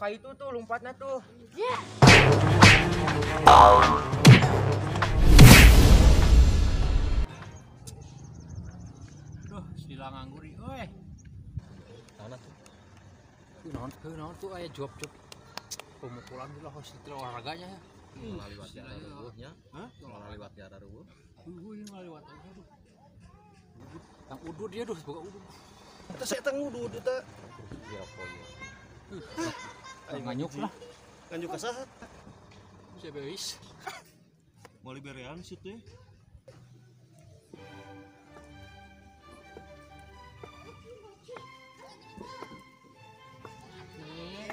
Kayak itu tuh lompatnya tuh. Ya. Duh, silang anggur ieu euy. Mana tuh? Naon tuh aya job pemukulan dulu hospital olahraganya ya. Laliwat jalan rubuhnya. Hah? Laliwat jalan rubuh. Ini lewat aduh. Yang udud dia duh, boga udud. Kita saya tangguh dulu kita. Dia poyo. Nganyuk lah. Kanjuk kasahat. Siapa wis? Mau liberean sih tuh.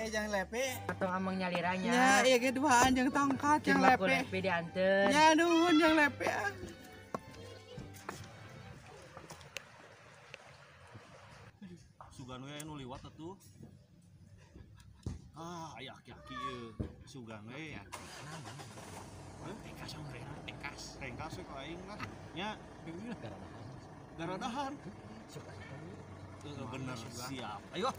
Jangan lepe. Atau amang nyaliranya. Ya, iya keduaan jangan tongkat, jangan lepe. Lepe dianten. Ya nuhun jangan lepe. Sugan we anu liwat atuh. Aya aki-aki ieu. Sugan we ya. Tekas sama tekas. Rengkas we ka aing lah. Nya garadahan. Bener siap. Ayo.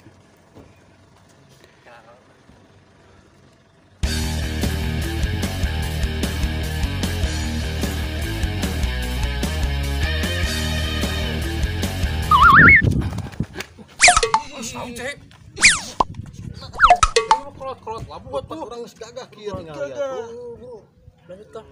Cek. Kolot labu buat tuh. Orang geus gagah kieu tinggal lihat. Lanjut tah.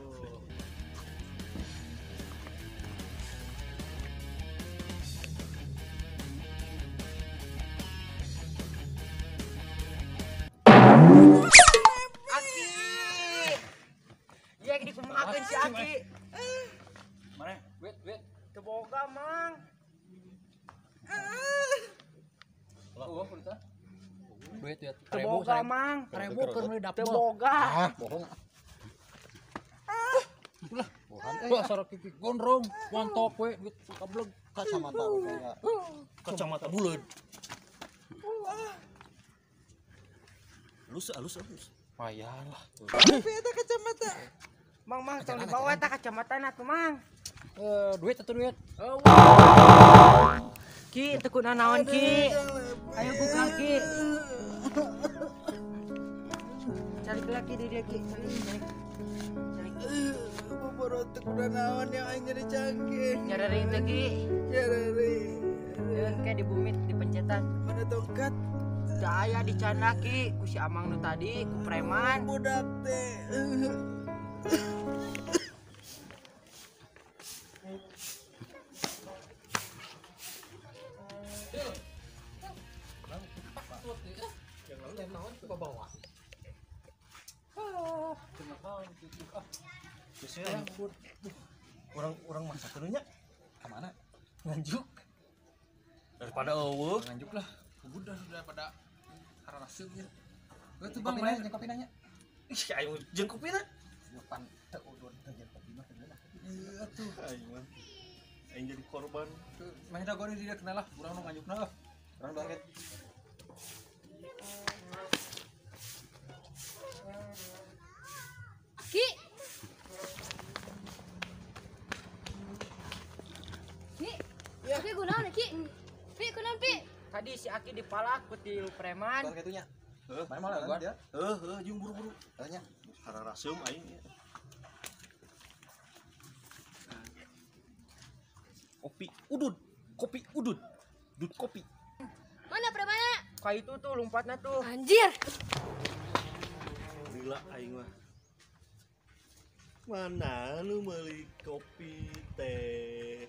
Aki. Ya dikumakeun si Aki. Mane? Wait. Teu boga, Mang. Oh, berita. Duit. Teu boga, Mang. 1000 keur meuli dapet. Teu boga. Bohong. Wah, sarok kiki gondrong, mantap we, duit kableng. Kacamata kayak Kacamata buleud. Alus. lumayan lah. Lepe eta kacamata. Mang, tong dibawa eta kacamatana tuh, Mang. Duit atau duit? Ki, teu kuna naon, Ki. Ayo buka, Ki. Cari lagi di dia, Ki. Cari. Boborontek udah naon yang aing jadi canggih. Nyari itu, Ki. Nyari. Deun kayak di bumi dipencetan. Mana tongkat Daya dicanda, Ki. Ku si Amang nu tadi, ku preman. budak teh. Biasanya orang masak dulunya. Kemana? Nganjuk. Daripada eueuh. Lanjut lah. Udah pada karena hasil gitu. Itu Bang, bang, mana jeung kopina nya? Ih, ayo jeung kopina. Depan teu udun teu jeung kopina teu lah. iya tuh. Aing mah. Aing jadi korban. Main dah gua dia kenal lah, urang nu nganjukna lah. Urang doang Ki. Ni. Tapi kunaon Ki? Pi kunaon Pi? Tadi si Aki dipalak ku ti preman. Doang kitunya. Main malah gua. dia. Jeung buru-buru. Tanya. Hararaseum aing. Kopi udud. Dud kopi. Mana premannya? Kayak itu tuh lompatnya tuh. Anjir. Gila aing mah. Mana lu meuli kopi teh?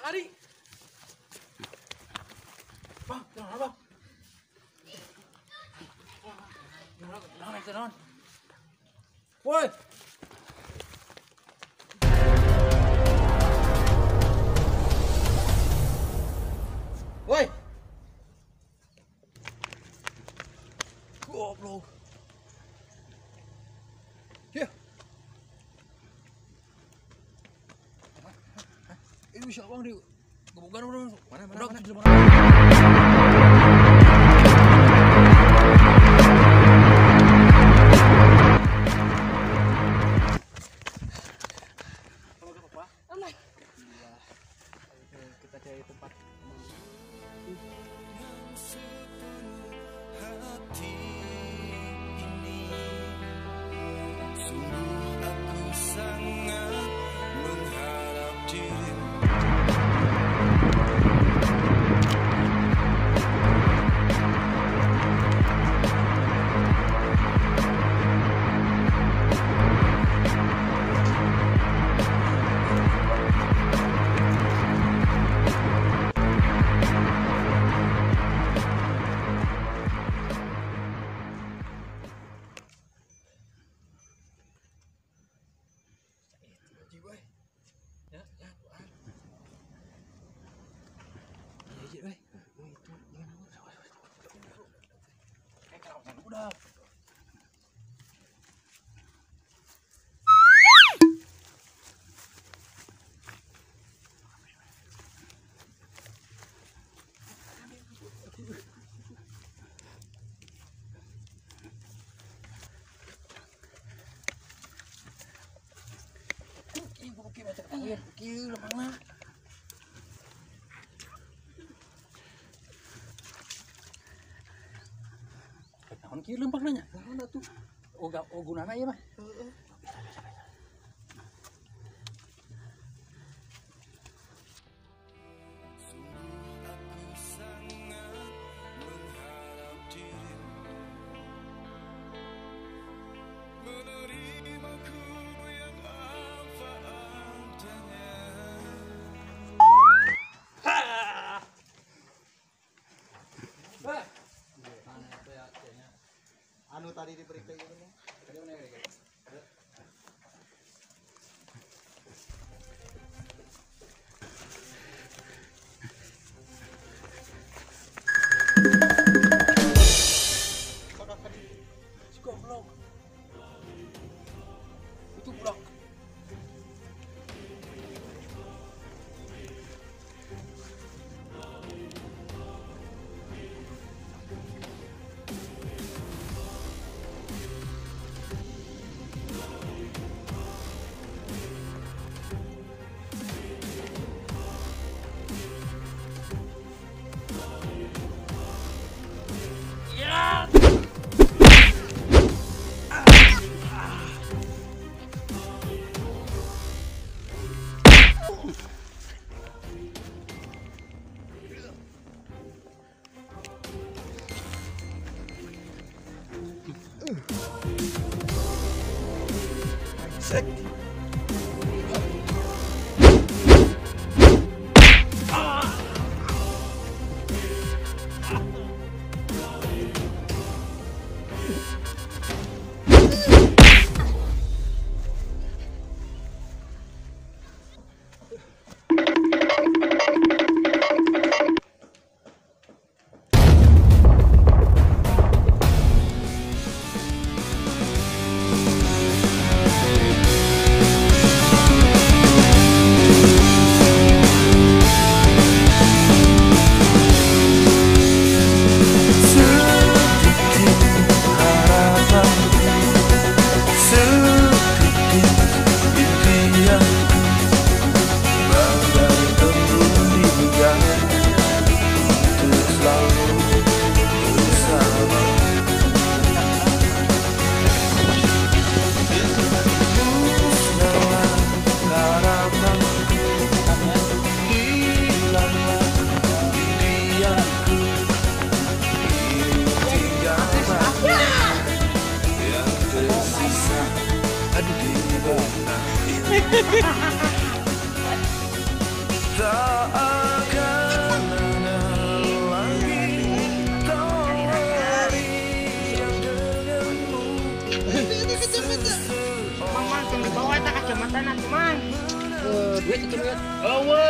Ari. Bang, jangan bang. Jangan. Woi. Woi. Goblok. Ya. Ini bisa bang di gebukan udah. Mana? Aman. Kita cari tempat. Hati ini sungguh aku sangat mengharap dirimu. Tahun kiri lempang nanya. Tahun tuh. Oh gunana ya mah. Anu tadi diberi kayak gini. Goblok. Itu blok. Sek. Tak akan ada lagi tawari yang denganmu. Mang, tunggu di bawah tak kacamata nak, man. Duit itu duit. Awe,